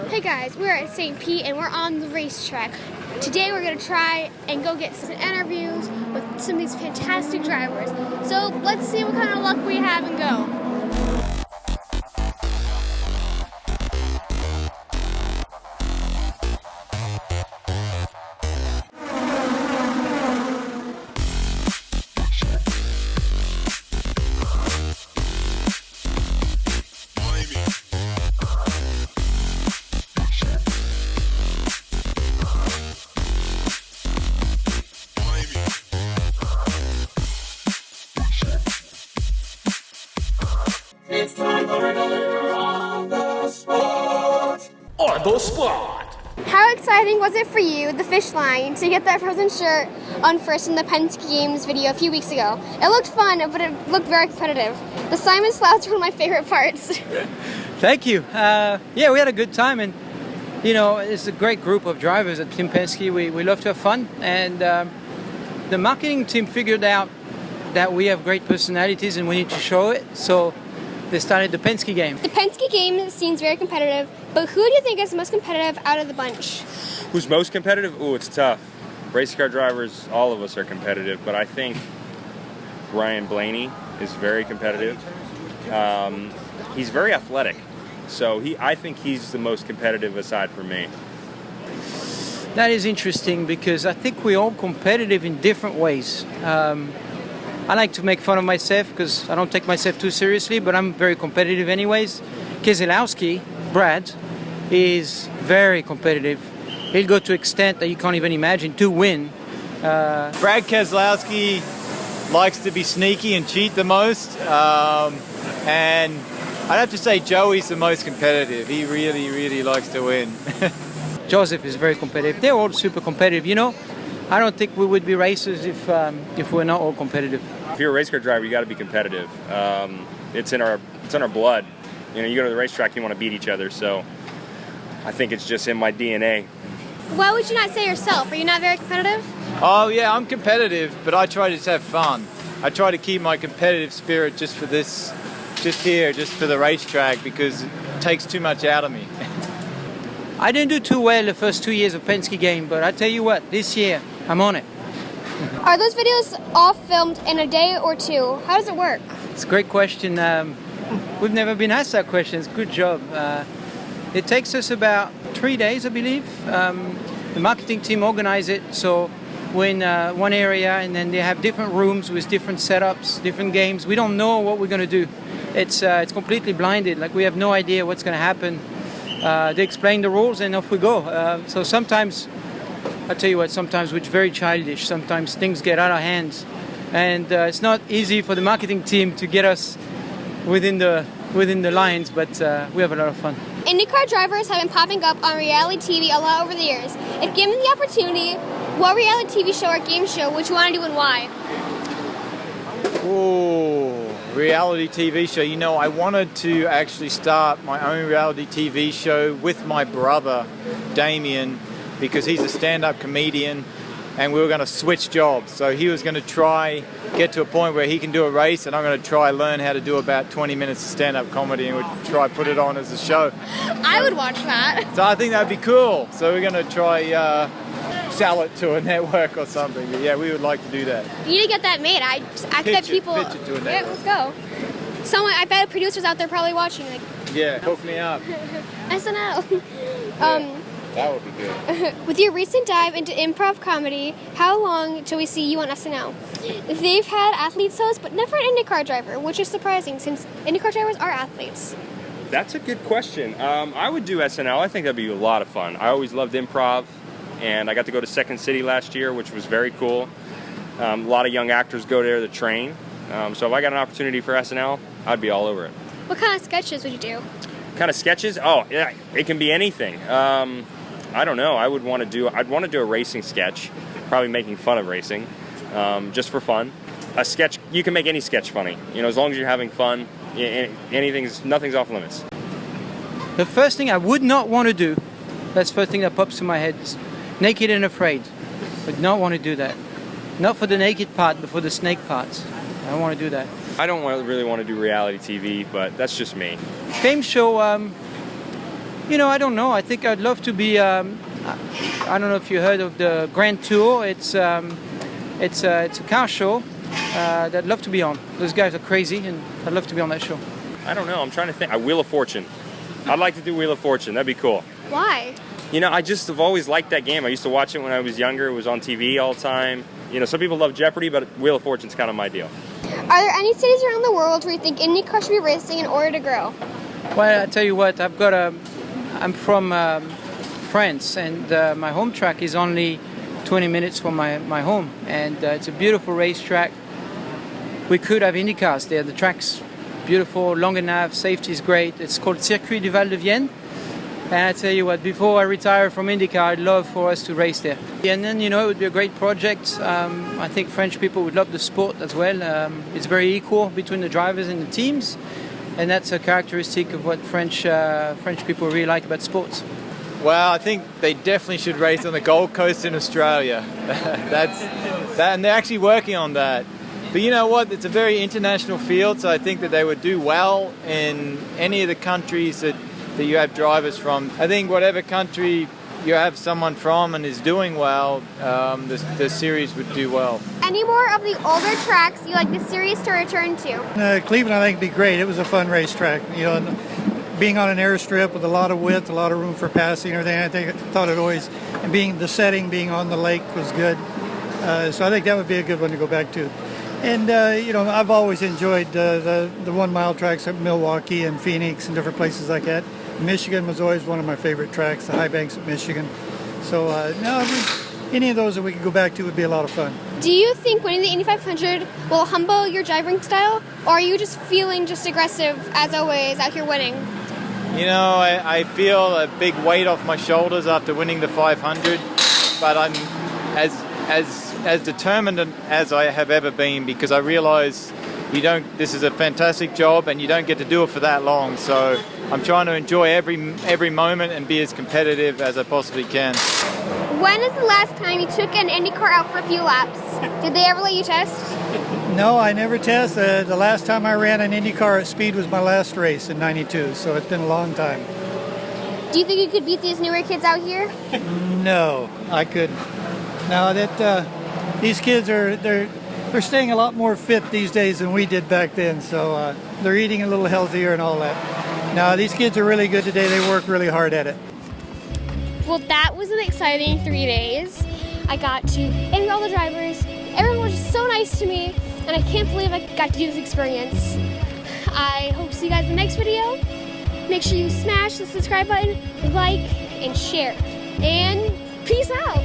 Hey guys, we're at St. Pete and we're on the racetrack. Today we're going to try and go get some interviews with some of these fantastic drivers. So let's see what kind of luck we have and go. It's time for another On the Spot. On the Spot. How exciting was it for you, the fish line, to get that frozen shirt on first in the Penske Games video a few weeks ago? It looked fun, but it looked very competitive. The Simon slouts were one of my favorite parts. Thank you. Yeah, we had a good time, and you know, it's a great group of drivers at Team Penske. We love to have fun, and the marketing team figured out that we have great personalities and we need to show it. So they started the Penske game. The Penske game seems very competitive, but who do you think is the most competitive out of the bunch? Who's most competitive? Ooh, it's tough. Race car drivers, all of us are competitive, but I think Ryan Blaney is very competitive. He's very athletic, so I think he's the most competitive aside from me. That is interesting because I think we're all competitive in different ways. I like to make fun of myself because I don't take myself too seriously, but I'm very competitive anyways. Keselowski, Brad, is very competitive. He'll go to extent that you can't even imagine to win. Brad Keselowski likes to be sneaky and cheat the most. And I'd have to say Joey's the most competitive. He really, really likes to win. Josef is very competitive. They're all super competitive. You know, I don't think we would be racers if we're not all competitive. If you're a race car driver, you got to be competitive. It's in our blood. You know, you go to the racetrack, you want to beat each other. So I think it's just in my DNA. Why would you not say yourself? Are you not very competitive? Oh yeah, I'm competitive, but I try to just have fun. I try to keep my competitive spirit just for the racetrack, because it takes too much out of me. I didn't do too well the first 2 years of Penske game, but I tell you what, this year I'm on it. Are those videos all filmed in a day or two? How does it work? It's a great question. We've never been asked that question. It's a good job. It takes us about 3 days, I believe. The marketing team organize it, so we're in one area and then they have different rooms with different setups, different games. We don't know what we're going to do. It's completely blinded. Like, we have no idea what's going to happen. They explain the rules and off we go. So sometimes, I tell you what, sometimes we're very childish. Sometimes things get out of hand, and it's not easy for the marketing team to get us within the lines. But we have a lot of fun. IndyCar drivers have been popping up on reality TV a lot over the years. If given the opportunity, what reality TV show or game show would you want to do and why? Oh, reality TV show. You know, I wanted to actually start my own reality TV show with my brother, Damien, because he's a stand-up comedian, and we were going to switch jobs. So he was going to try get to a point where he can do a race, and I'm going to try learn how to do about 20 minutes of stand-up comedy, and we'll try put it on as a show. I would watch that. So I think that'd be cool. So we're going to try sell it to a network or something. But yeah, we would like to do that. You need to get that made. I bet people. Pitch it to a network. Yeah, let's go. I bet producers out there probably watching. Like, yeah, hook me up. SNL. That would be good. With your recent dive into improv comedy, how long till we see you on SNL? They've had athletes host, but never an IndyCar driver, which is surprising since IndyCar drivers are athletes. That's a good question. I would do SNL. I think that'd be a lot of fun. I always loved improv, and I got to go to Second City last year, which was very cool. A lot of young actors go there to train. So if I got an opportunity for SNL, I'd be all over it. What kind of sketches would you do? Kind of sketches? Oh, yeah, it can be anything. I don't know. I'd want to do a racing sketch, probably making fun of racing, just for fun. A sketch, you can make any sketch funny. You know, as long as you're having fun, nothing's off limits. The first thing I would not want to do, that's the first thing that pops to my head, is Naked and Afraid. Would not want to do that. Not for the naked part, but for the snake parts. I don't want to do that. I don't really want to do reality TV, but that's just me. Game show, I don't know. I think I'd love to be. I don't know if you heard of the Grand Tour. It's a car show that I'd love to be on. Those guys are crazy, and I'd love to be on that show. I don't know. I'm trying to think. Wheel of Fortune. I'd like to do Wheel of Fortune. That'd be cool. Why? I just have always liked that game. I used to watch it when I was younger. It was on TV all the time. Some people love Jeopardy, but Wheel of Fortune's kind of my deal. Are there any cities around the world where you think IndyCar should be racing in order to grow? Well, I tell you what, I'm from France, and my home track is only 20 minutes from my home, and it's a beautiful racetrack. We could have IndyCars there. The track's beautiful, long enough, safety is great. It's called Circuit du Val de Vienne. And I tell you what, before I retire from IndyCar, I'd love for us to race there. And then, it would be a great project. I think French people would love the sport as well. It's very equal between the drivers and the teams. And that's a characteristic of what French people really like about sports. Well, I think they definitely should race on the Gold Coast in Australia. And they're actually working on that. But you know what? It's a very international field, so I think that they would do well in any of the countries that you have drivers from. I think whatever country you have someone from and is doing well, the series would do well. Any more of the older tracks you like the series to return to? Cleveland, I think, would be great. It was a fun racetrack. And being on an airstrip with a lot of width, a lot of room for passing, and everything. I thought it always, and being on the lake was good. So I think that would be a good one to go back to. And I've always enjoyed the 1 mile tracks at Milwaukee and Phoenix and different places like that. Michigan was always one of my favorite tracks, the high banks of Michigan. So any of those that we could go back to would be a lot of fun. Do you think winning the Indy 500 will humble your driving style, or are you just feeling just aggressive as always out here winning? I feel a big weight off my shoulders after winning the 500, but I'm as determined as I have ever been, because I realize this is a fantastic job and you don't get to do it for that long. So I'm trying to enjoy every moment and be as competitive as I possibly can. When is the last time you took an IndyCar out for a few laps? Did they ever let you test? No, I never test. The last time I ran an IndyCar at speed was my last race in '92, so it's been a long time. Do you think you could beat these newer kids out here? No, I couldn't. Now that these kids they're staying a lot more fit these days than we did back then, so they're eating a little healthier and all that. Now these kids are really good today. They work really hard at it. Well, that was an exciting 3 days. I got to interview all the drivers. Everyone was just so nice to me, and I can't believe I got to do this experience. I hope to see you guys in the next video. Make sure you smash the subscribe button, like, and share. And peace out.